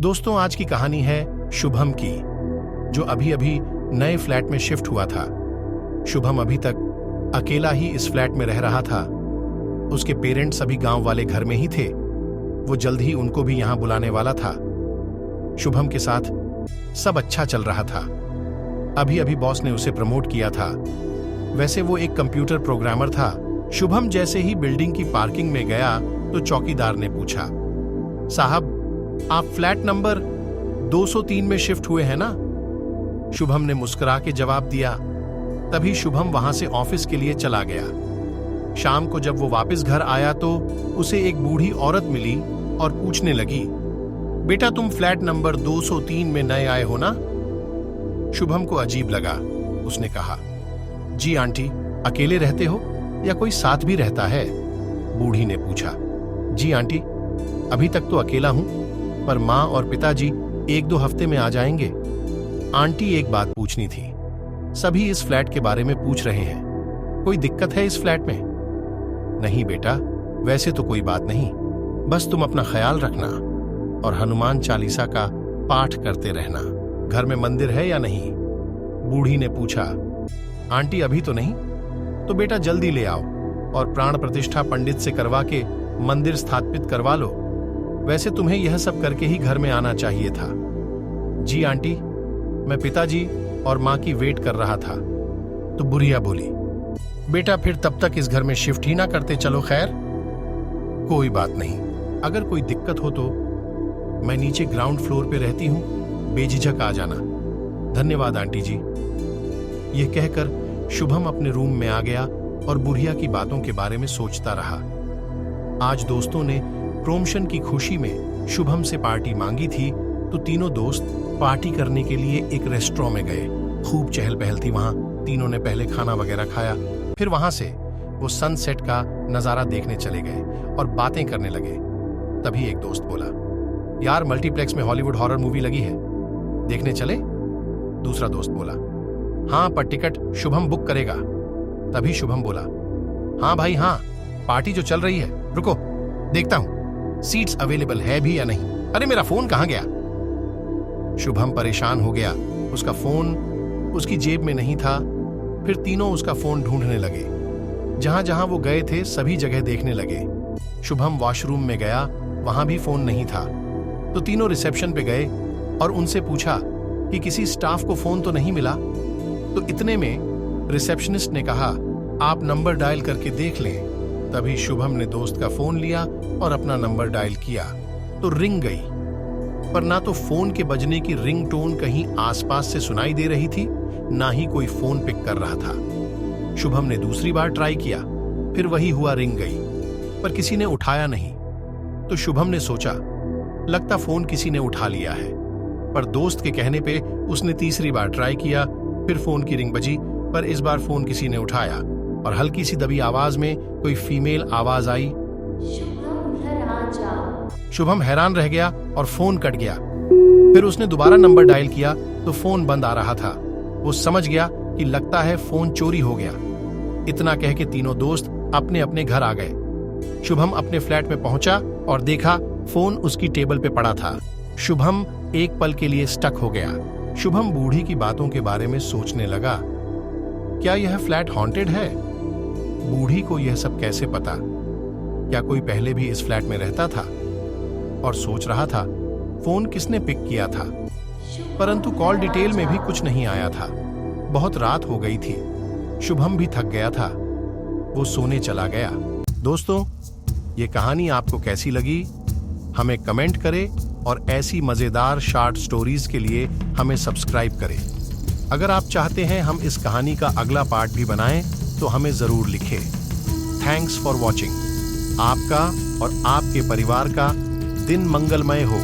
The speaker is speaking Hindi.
दोस्तों, आज की कहानी है शुभम की, जो अभी अभी नए फ्लैट में शिफ्ट हुआ था। शुभम अभी तक अकेला ही इस फ्लैट में रह रहा था। उसके पेरेंट्स अभी गांव वाले घर में ही थे। वो जल्द ही उनको भी यहां बुलाने वाला था। शुभम के साथ सब अच्छा चल रहा था। अभी अभी बॉस ने उसे प्रमोट किया था। वैसे वो एक कंप्यूटर प्रोग्रामर था। शुभम जैसे ही बिल्डिंग की पार्किंग में गया तो चौकीदार ने पूछा, साहब, आप फ्लैट नंबर 203 में शिफ्ट हुए हैं ना? शुभम ने मुस्कुरा के जवाब दिया। तभी शुभम वहां से ऑफिस के लिए चला गया। शाम को जब वो वापस घर आया तो उसे एक बूढ़ी औरत मिली और पूछने लगी, बेटा, तुम फ्लैट नंबर 203 में नए आए हो ना? शुभम को अजीब लगा। उसने कहा, जी आंटी, अकेले रहते हो या कोई साथ भी रहता है? बूढ़ी ने पूछा। जी आंटी, अभी तक तो अकेला हूं, पर माँ और पिताजी 1-2 हफ्ते में आ जाएंगे। आंटी, एक बात पूछनी थी। सभी इस फ्लैट के बारे में पूछ रहे हैं। कोई दिक्कत है इस फ्लैट में? नहीं बेटा, वैसे तो कोई बात नहीं। बस तुम अपना ख्याल रखना और हनुमान चालीसा का पाठ करते रहना। घर में मंदिर है या नहीं? बूढ़ी ने पूछा। आंटी, अभी तो नहीं। तो बेटा जल्दी ले आओ और प्राण प्रतिष्ठा पंडित से करवा के मंदिर स्थापित करवा लो। वैसे तुम्हें यह सब करके ही घर में आना चाहिए था। जी आंटी, मैं पिताजी और माँ की वेट कर रहा था। तो बुढ़िया बोली, बेटा फिर तब तक इस घर में शिफ्ट ही ना करते चलो। खैर, कोई बात नहीं। अगर कोई दिक्कत हो तो मैं नीचे ग्राउंड फ्लोर पे रहती हूँ, बेझिझक आ जाना। धन्यवाद आंटी जी। यह कहकर शुभम अपने रूम में आ गया और बुढ़िया की बातों के बारे में सोचता रहा। आज दोस्तों ने प्रमोशन की खुशी में शुभम से पार्टी मांगी थी, तो तीनों दोस्त पार्टी करने के लिए एक रेस्टोरेंट में गए। खूब चहल पहल थी वहां। तीनों ने पहले खाना वगैरह खाया, फिर वहां से वो सनसेट का नजारा देखने चले गए और बातें करने लगे। तभी एक दोस्त बोला, यार, मल्टीप्लेक्स में हॉलीवुड हॉरर मूवी लगी है, देखने चले? दूसरा दोस्त बोला, हाँ, पर टिकट शुभम बुक करेगा। तभी शुभम बोला, हाँ भाई हाँ, पार्टी जो चल रही है, रुको देखता हूं सीट्स अवेलेबल है भी या नहीं। अरे मेरा फोन कहां गया? शुभम परेशान हो गया। उसका फोन उसकी जेब में नहीं था। फिर तीनों उसका फोन ढूंढने लगे। जहां जहां वो गए थे सभी जगह देखने लगे। शुभम वॉशरूम में गया, वहां भी फोन नहीं था। तो तीनों रिसेप्शन पे गए और उनसे पूछा कि किसी स्टाफ को फोन तो नहीं मिला। तो इतने में रिसेप्शनिस्ट ने कहा, आप नंबर डायल करके देख लें। तभी शुभम ने दोस्त का फोन लिया और अपना नंबर डायल किया तो रिंग गई, पर ना तो फोन के बजने की रिंग टोन कहीं आसपास से सुनाई दे रही थी, ना ही कोई फोन पिक कर रहा था। शुभम ने दूसरी बार ट्राई किया, फिर वही हुआ, रिंग गई, पर किसी ने उठाया नहीं। तो शुभम ने सोचा, लगता फोन किसी ने उठा लिया है। पर दोस्त के कहने पे उसने तीसरी बार ट्राई किया, फिर फोन की रिंग बजी, पर इस बार फोन किसी ने उठाया और हल्की सी दबी आवाज में कोई फीमेल आवाज आई, शुभम हैरान रह गया और फोन कट गया। फिर उसने दोबारा नंबर डायल किया तो फोन बंद आ रहा था। वो समझ गया कि लगता है फोन चोरी हो गया। इतना कह के तीनों दोस्त अपने अपने घर आ गए। शुभम अपने फ्लैट में पहुंचा और देखा फोन उसकी टेबल पे पड़ा था। शुभम एक पल के लिए स्टक हो गया। शुभम बूढ़ी की बातों के बारे में सोचने लगा, क्या यह फ्लैट हॉन्टेड है? बूढ़ी को यह सब कैसे पता? क्या कोई पहले भी इस फ्लैट में रहता था? और सोच रहा था फोन किसने पिक किया था, परंतु कॉल डिटेल में भी कुछ नहीं आया था। बहुत रात हो गई थी। शुभम भी थक गया था। वो सोने चला गया। दोस्तों, ये कहानी आपको कैसी लगी हमें कमेंट करें और ऐसी मजेदार शॉर्ट स्टोरीज के लिए हमें सब्सक्राइब करें। अगर आप चाहते हैं हम इस कहानी का अगला पार्ट भी बनाएं तो हमें जरूर लिखें। Thanks for watching. आपका और आपके परिवार का दिन मंगलमय हो।